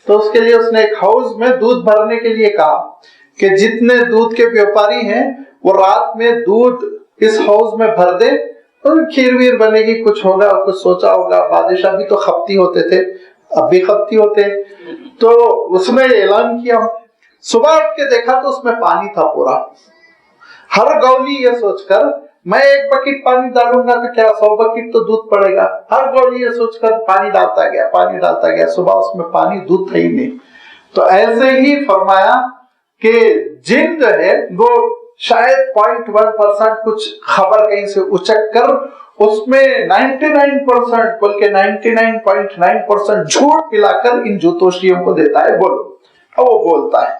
تو اس کے لیے اس نے ایک ہاؤس میں دودھ بھرنے کے لیے کہا کہ جتنے دودھ کے بیوپاری ہیں وہ رات میں دودھ اس ہاؤس میں بھر دے، تو کھیر ویر بنے گی، کچھ ہوگا، کچھ سوچا ہوگا۔ بادشاہ بھی تو خپتی ہوتے تھے، اب بھی خپتی ہوتے، تو اس نے اعلان کیا۔ صبح اٹھ کے دیکھا تو اس میں پانی تھا پورا۔ ہر گولی یہ سوچ کر میں ایک بکٹ پانی ڈالوں گا تو کیا 100 بکٹ تو دودھ پڑے گا، ہر گولی یہ سوچ کر پانی ڈالتا گیا، پانی ڈالتا گیا، صبح اس میں پانی دودھ تھا ہی نہیں۔ تو ایسے ہی فرمایا کہ جن جو ہے وہ شاید 0.1% کچھ خبر کہیں سے اچک کر اس میں 99% بلکہ 99.9% جھوٹ پلا کر ان جوتوشیوں کو دیتا ہے، بولو، اور وہ بولتا ہے،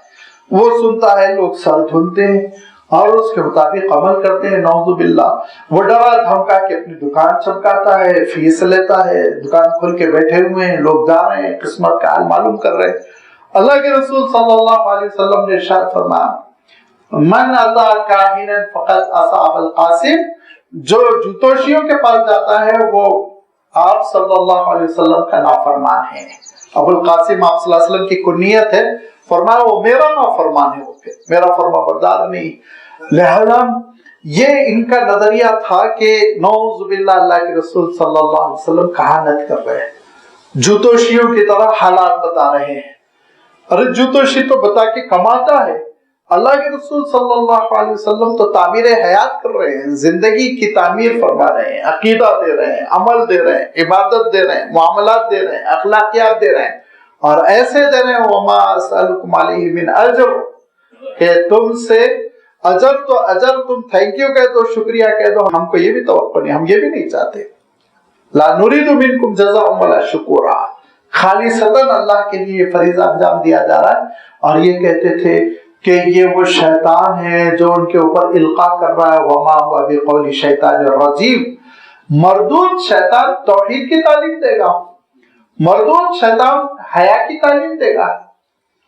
وہ سنتا ہے، لوگ سر دھنتے ہیں اور اس کے مطابق عمل کرتے ہیں، نعوذ باللہ۔ وہ ڈرا دھمکا کے اپنی دکان چمکاتا ہے، فیس لیتا ہے، دکان کھول کے بیٹھے ہوئے ہیں، لوگ جا رہے ہیں، قسمت کا حال معلوم کر رہے ہیں۔ اللہ کے رسول صلی اللہ علیہ وسلم نے ارشاد فرمایا من اتا کاہنا فقط اصاب القاسم، جو جوتوشیوں کے پاس جاتا ہے وہ آپ صلی اللہ علیہ وسلم کا نافرمان ہے۔ ابو القاسم آپ صلی اللہ علیہ وسلم کی کنیت ہے، فرمایا وہ میرا نافرمان ہے، وہ پھر میرا فرما بردار نہیں۔ لہذا یہ ان کا نظریہ تھا کہ نعوذ باللہ اللہ کے رسول صلی اللہ علیہ وسلم کہانت کر رہے ہیں، جوتوشیوں کی طرح حالات بتا رہے ہیں۔ ارے جوتوشی تو بتا کے کماتا ہے، اللہ کے رسول صلی اللہ علیہ وسلم تو تعمیر حیات کر رہے ہیں، زندگی کی تعمیر فرما رہے ہیں، عقیدہ دے رہے ہیں، عمل دے رہے ہیں، عبادت دے رہے ہیں، معاملات دے رہے ہیں، اخلاقیات دے رہے ہیں، اور ایسے دے رہے ہیں وما اسألکم علیہ من اجر، کہ تم سے اجر تو اجر، تم تھینک یو کہہ دو، شکریہ کہہ دو، ہم کو یہ بھی توقع نہیں، ہم یہ بھی نہیں چاہتے۔ لا نريد منکم جزاء ولا شکورا، خالصتاً اللہ کے لیے فریضہ انجام دیا جا رہا ہے۔ اور یہ کہتے تھے کہ یہ وہ شیطان ہے جو ان کے اوپر القا کر رہا ہے، وما هو بقول شیطان الرجیم، مردود شیطان توحید کی تعلیم دے گا، مردود شیطان حیا کی تعلیم دے گا۔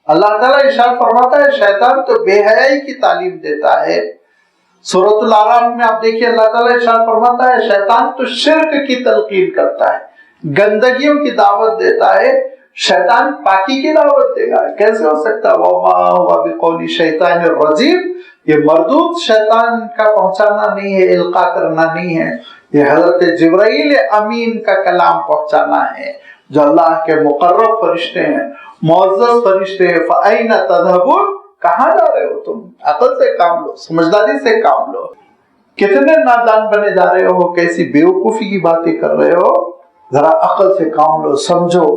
اللہ تعالیٰ ارشاد فرماتا ہے شیطان تو بے حیائی کی تعلیم دیتا ہے۔ سورۃ الاعراف میں آپ دیکھیے اللہ تعالیٰ ارشاد فرماتا ہے شیطان تو شرک کی تلقین کرتا ہے، گندگیوں کی دعوت دیتا ہے، شیطان پاکی کی دعوت دے گا، کیسے ہو سکتا ہے؟ وما هو بقول شیطان الرجیم، یہ مردود شیطان کا پہنچانا نہیں ہے، القا کرنا نہیں ہے، یہ حضرت جبرائیل امین کا کلام پہنچانا ہے، جو اللہ کے مقرب فرشتے ہیں، معزز فرشتے ہیں۔ فَأَيْنَ تَذْهَبُونَ، کہاں جا رہے ہو تم؟ عقل سے کام لو، سمجھداری سے کام لو، کتنے نادان بنے جا رہے ہو، کیسی بیوقوفی کی باتیں کر رہے ہو، ذرا عقل سے کام لو، سمجھو۔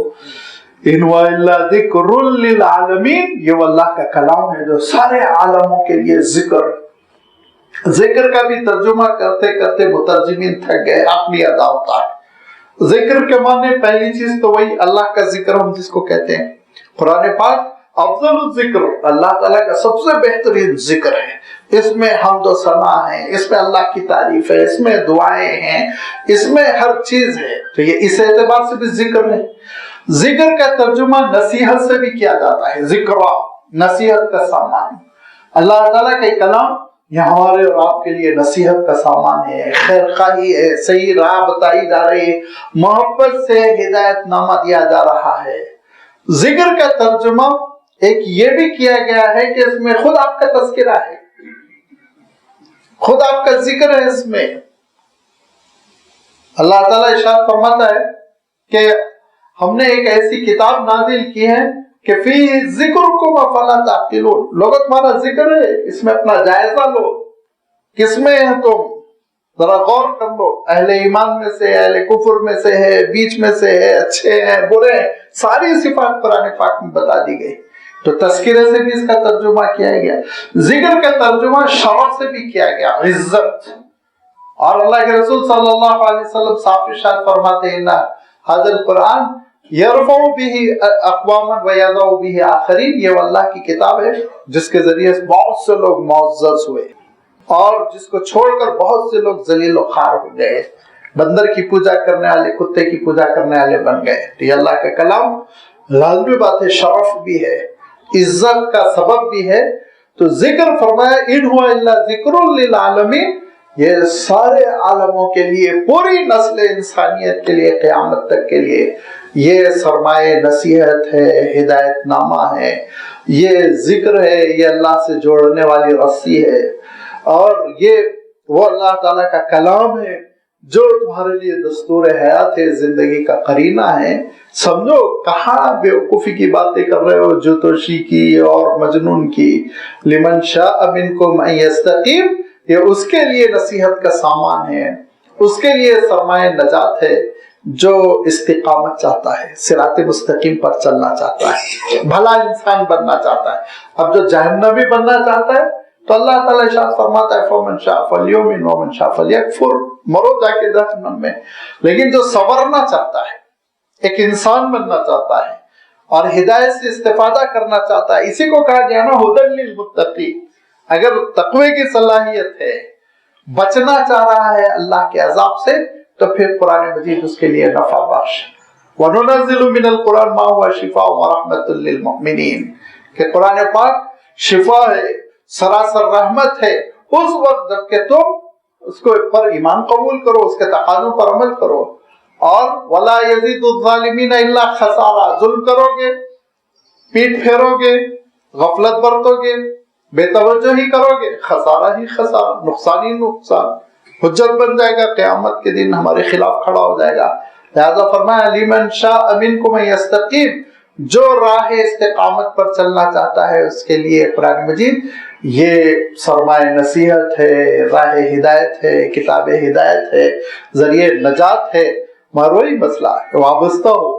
ان وَإِلَّا ذِكْرٌ لِّلْعَالَمِينَ، یہ وہ اللہ کا کلام ہے جو سارے عالموں کے لیے ذکر کا بھی ترجمہ کرتے کرتے مترجمین تھک گئے، اپنی ادا ہوتا ہے۔ ذکر کے معنی پہلی چیز تو وہی اللہ کا ذکر ہم جس کو کہتے ہیں، قرآن پاک افضل الذکر، اللہ تعالیٰ کا سب سے بہترین ذکر ہے، اس میں حمد و ثنا ہے، اس میں اللہ کی تعریف ہے، اس میں دعائیں ہیں، اس میں ہر چیز ہے، تو یہ اس اعتبار سے بھی ذکر ہے۔ ذکر کا ترجمہ نصیحت سے بھی کیا جاتا ہے، ذکر نصیحت کا سامان، اللہ تعالیٰ کا کلام یہ ہمارے اور آپ کے لیے نصیحت کا سامان ہے، خیر خواہی ہے، صحیح راہ بتائی جا رہی ہے، محبت سے ہدایت نامہ دیا جا رہا ہے۔ ذکر کا ترجمہ ایک یہ بھی کیا گیا ہے کہ اس میں خود آپ کا تذکرہ ہے، خود آپ کا ذکر ہے اس میں۔ اللہ تعالیٰ ارشاد فرماتا ہے کہ ہم نے ایک ایسی کتاب نازل کی ہے کہ فی ذکرکم افلا تعقلون، لوگوں تمہارا ذکر ہے، اس میں اپنا جائزہ لو، کس میں ہے تم، ذرا غور کر لو، اہل ایمان میں سے، اہل کفر میں سے ہے، بیچ میں سے ہے، اچھے ہیں، برے ہیں، ساری صفات قرآن پاک میں بتا دی گئی۔ تو تذکرے سے بھی اس کا ترجمہ کیا گیا، ذکر کا ترجمہ شرف سے بھی کیا گیا، عزت۔ اور اللہ کے رسول صلی اللہ علیہ وسلم صاف ارشاد فرماتے ہیں حاضر القرآن یرفع به اقواما ویضع به آخرین، یہ اللہ کی کتاب ہے جس کے ذریعے بہت سے لوگ معزز ہوئے اور جس کو چھوڑ کر بہت سے لوگ ذلیل و خوار ہو گئے، بندر کی پوجا کرنے والے، کتے کی پوجا کرنے والے بن گئے۔ تو یہ اللہ کا کلام لازمی بات ہے، شرف بھی ہے، عزت کا سبب بھی ہے۔ تو ذکر فرمایا ان ہوا الا ذکر للعالمین، یہ سارے عالموں کے لیے، پوری نسل انسانیت کے لیے، قیامت تک کے لیے یہ سرمایہ نصیحت ہے، ہدایت نامہ ہے، یہ ذکر ہے، یہ اللہ سے جوڑنے والی رسی ہے، اور یہ وہ اللہ تعالیٰ کا کلام ہے جو تمہارے لیے دستور حیات ہے، زندگی کا قرینہ ہے۔ سمجھو کہاں بیوقوفی کی باتیں کر رہے ہو، جوتوشی کی اور مجنون کی۔ لمن شاء منکم ان یستقیم، یہ اس کے لیے نصیحت کا سامان ہے، اس کے لیے سرمایہ نجات ہے جو استقامت چاہتا ہے، صراط مستقیم پر چلنا چاہتا ہے، بھلا انسان بننا چاہتا ہے۔ اب جو جہنمی بننا چاہتا ہے تو اللہ تعالیٰ ارشاد فرماتا ہے فَمَنْ شَاءَ فَلْيُؤْمِنْ وَمَنْ شَاءَ فَلْيَكْفُرْ، مرو جا کے جہنم میں۔ لیکن جو سنورنا چاہتا ہے، ایک انسان بننا چاہتا ہے اور ہدایت سے استفادہ کرنا چاہتا ہے، اسی کو کہا گیا نا ہدی للمتقین۔ اگر تقوی کی صلاحیت ہے، بچنا چاہ رہا ہے اللہ کے عذاب سے، تو پھر قرآن مجید اس کے لیے نفع بخش۔ وَنُنَزِّلُ مِنَ الْقُرْآنِ مَا هُوَ شِفَاءٌ وَرَحْمَةٌ لِّلْمُؤْمِنِينَ، کہ قرآن پاک شفا ہے، سراسر رحمت ہے، اس وقت جب کہ تم اس کو پر ایمان قبول کرو، اس کے تقاضوں پر عمل کرو۔ اور وَلَا يَزِيدُ الظَّالِمِينَ إِلَّا خَسَارًا، ظلم کرو گے، پیٹ پھیرو گے، غفلت برتو گے، بے توجہی کرو گے، خسارہ ہی خسارہ، نقصان ہی نقصان، حجت بن جائے گا، قیامت کے دن ہمارے خلاف کھڑا ہو جائے گا۔ لہذا فرمایا لمن شاء منکم ان یستقیم، جو راہ استقامت پر چلنا چاہتا ہے اس کے لیے قرآن مجید یہ سرمایہ نصیحت ہے، راہ ہدایت ہے، کتاب ہدایت ہے، ذریعہ نجات ہے۔ مروئی مسئلہ ہے، وابستہ ہو،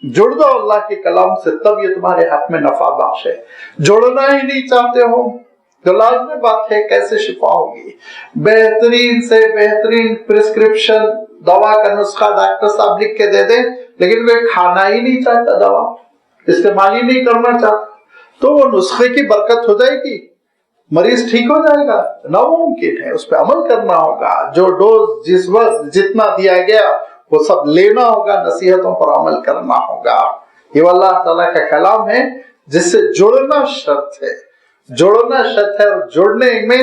جڑ دو اللہ کے کلام سے، تب یہ تمہارے حق میں نفع بخش ہے۔ جوڑنا ہی نہیں چاہتے ہو تو لازمی بات ہے کیسے شفا ہوگی؟ بہترین سے بہترین پرسکرپشن دوا کا نسخہ ڈاکٹر صاحب لکھ کے دے دیں، لیکن وہ کھانا ہی نہیں چاہتا، دوا استعمال ہی نہیں کرنا چاہتا، تو وہ نسخے کی برکت ہو جائے گی، مریض ٹھیک ہو جائے گا؟ ناممکن ہے، اس پہ عمل کرنا ہوگا، جو ڈوز جس وقت جتنا دیا گیا وہ سب لینا ہوگا، نصیحتوں پر عمل کرنا ہوگا۔ یہ اللہ تعالیٰ کا کلام ہے جس سے جڑنا شرط ہے، جوڑنا شرط ہے، اور جوڑنے میں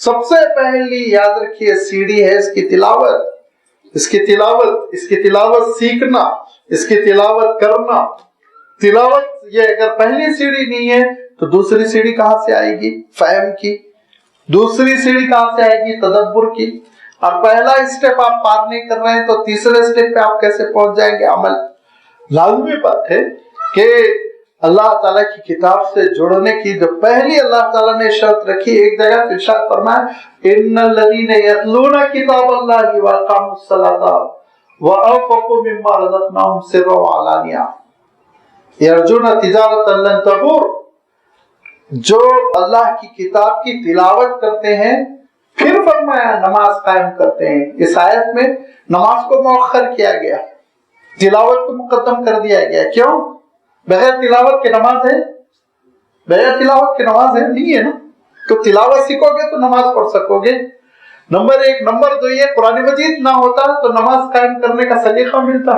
سب سے پہلی یاد رکھیے سیڑھی ہے اس کی تلاوت، اس کی تلاوت سیکھنا، اس کی تلاوت کرنا۔ تلاوت یہ اگر پہلی سیڑھی نہیں ہے تو دوسری سیڑھی کہاں سے آئے گی؟ فہم کی۔ دوسری سیڑھی کہاں سے آئے گی؟ تدبر کی۔ اور پہلا اسٹیپ آپ پار نہیں کر رہے ہیں تو تیسرے اسٹیپ پہ آپ کیسے پہنچ جائیں گے؟ عمل۔ لازمی بات ہے کہ اللہ تعالیٰ کی کتاب سے جڑنے کی جو پہلی اللہ تعالیٰ نے شرط رکھی، ایک جگہ ارشاد فرمایا ان الذین یتلون کتاب اللہ واقاموا الصلاۃ وانفقوا مما رزقناہم سرا وعلانیہ یرجون تجارۃ لن تبور، جو اللہ کی کتاب کی تلاوت کرتے ہیں، پھر فرمایا نماز قائم کرتے ہیں۔ اس آیت میں نماز کو مؤخر کیا گیا، تلاوت کو مقدم کر دیا گیا۔ کیوں؟ بغیر تلاوت کے نماز ہے؟ بغیر تلاوت کے نماز ہے نہیں ہے نا، تو تلاوت سیکھو گے تو نماز پڑھ سکو گے، نمبر ایک۔ نمبر دو، یہ قرآن مجید نہ ہوتا تو نماز قائم کرنے کا سلیقہ ملتا،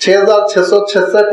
6666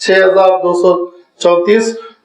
6234।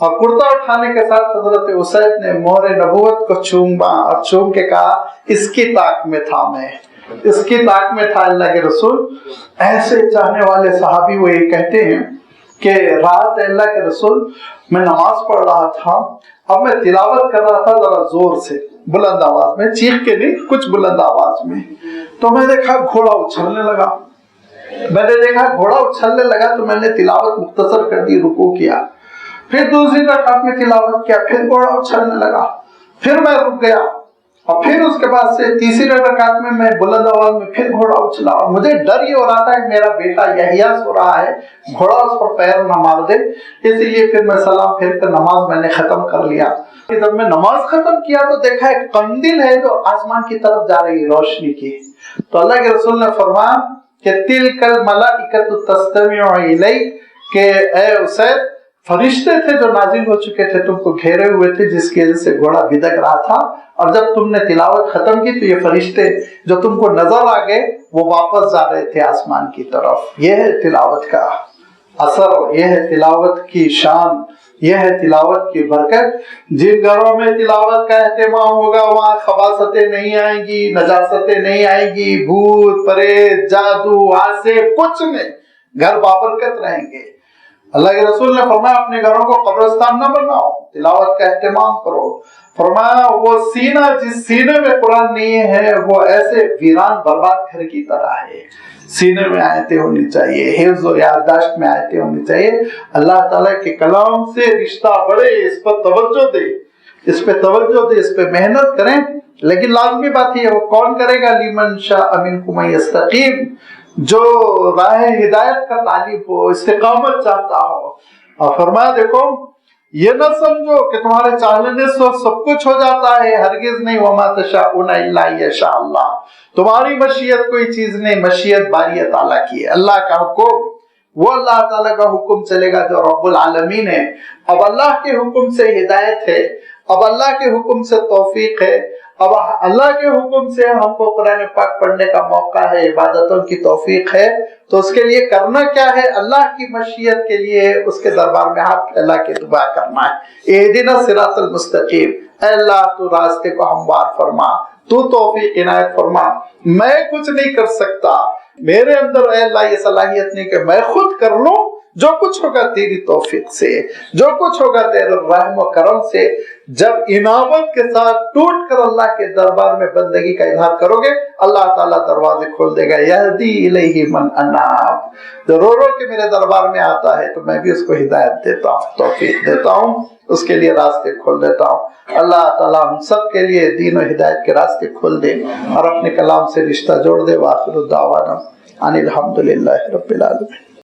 اور کرتا اٹھانے کے ساتھ حضرت اسید نے مہر نبوت کو چوما اور چوم کے کہا اس کی طاق میں تھا میں، اس کی طاق میں تھا اللہ کے رسول۔ ایسے چاہنے والے صحابی وہ یہ کہتے ہیں کہ رات اللہ کے رسول میں نماز پڑھ رہا تھا، اب میں تلاوت کر رہا تھا ذرا زور سے، بلند آواز میں، چیخ کے نہیں، کچھ بلند آواز میں، تو میں دیکھا گھوڑا اچھلنے لگا، میں نے دیکھا گھوڑا اچھلنے لگا تو میں نے تلاوت مختصر کر دی، رکوع کیا، پھر دوسری رکعت میں تلاوت کیا، پھر گھوڑا اچھلنے لگا، پھر میں رک گیا، اور پھر اس کے بعد سے تیسری رکعت میں میں بلند آواز میں پھر گھوڑا اچھلا، اور مجھے ڈر یہ ہو رہا تھا کہ میرا بیٹا یحییٰ سو رہا ہے، گھوڑا اس پر پیر نہ مار دے، اس لیے پھر میں سلام پھیر کر نماز میں نے ختم کر لیا۔ جب میں نماز ختم کیا تو دیکھا ایک قندیل ہے جو آسمان کی طرف جا رہی روشنی کی، تو اللہ کے رسول نے فرمایا کہ تلک الملائکۃ تستمع الیک، کہ اے اسید فرشتے تھے جو نازل ہو چکے تھے، تم کو گھیرے ہوئے تھے، جس کی وجہ سے گھوڑا بھدک رہا تھا، اور جب تم نے تلاوت ختم کی تو یہ فرشتے جو تم کو نظر آ گئے وہ واپس جا رہے تھے آسمان کی طرف۔ یہ ہے تلاوت کا اثر، یہ ہے تلاوت کی شان، یہ ہے تلاوت کی برکت۔ جن گھروں میں تلاوت کا اہتمام ہوگا وہاں خباثتیں نہیں آئیں گی، نجاستیں نہیں آئیں گی، بھوت پریت جادو آسے کچھ نہیں، گھر بابرکت رہیں گے۔ اللہ کے رسول نے فرمایا اپنے گھروں کو قبرستان نہ بناؤ، تلاوت کا اہتمام کرو۔ فرمایا وہ سینہ جس سینے میں قرآن نہیں ہے وہ ایسے ویران برباد گھر کی طرح ہے۔ سینے میں آیتیں ہونی چاہیے، حفظ و یادداشت میں آیتیں ہونی چاہیے، اللہ تعالیٰ کے کلام سے رشتہ بڑھے، اس پر توجہ دے، اس پہ توجہ دے، اس پہ محنت کریں۔ لیکن لازمی بات یہ ہے وہ کون کرے گا؟ لمن شاء منکم ان یستقیم، جو راہ ہدایت کا طالب ہو، استقامت چاہتا ہو۔ اور فرمایا دیکھو یہ نہ سمجھو کہ تمہارے چاہنے سے سب کچھ ہو جاتا ہے، ہرگز نہیں، وما تشاءون الا یشاء اللہ، تمہاری مشیت کوئی چیز نہیں، مشیت باری تعالیٰ کی ہے، اللہ کا حکم، وہ اللہ تعالیٰ کا حکم چلے گا جو رب العالمین ہے۔ اب اللہ کے حکم سے ہدایت ہے، اب اللہ کے حکم سے توفیق ہے، اب اللہ کے حکم سے ہم کو قرآن پاک پڑھنے کا موقع ہے، عبادتوں کی توفیق ہے، تو اس کے لیے کرنا کیا ہے؟ اللہ کی مشیت کے لیے اس کے دربار میں ہاتھ پھیلا کے دعا کرنا ہے، اہدنا الصراط المستقیم، اے اللہ تو راستے کو ہموار فرما، تو توفیق عنایت فرما، میں کچھ نہیں کر سکتا، میرے اندر اے اللہ یہ صلاحیت نہیں کہ میں خود کر لوں، جو کچھ ہوگا تیری توفیق سے، جو کچھ ہوگا تیرے رحم و کرم سے۔ جب انابت کے ساتھ ٹوٹ کر اللہ کے دربار میں بندگی کا اظہار کرو گے، اللہ تعالیٰ دروازے کھول دے گا۔ یہدی الیہ من اناب، جو رو رو کے میرے دربار میں آتا ہے تو میں بھی اس کو ہدایت دیتا ہوں، توفیق دیتا ہوں، اس کے لیے راستے کھول دیتا ہوں۔ اللہ تعالیٰ ہم سب کے لیے دین و ہدایت کے راستے کھول دے اور اپنے کلام سے رشتہ جوڑ دے۔ وآخر دعوانا ان الحمد للہ رب العالمین۔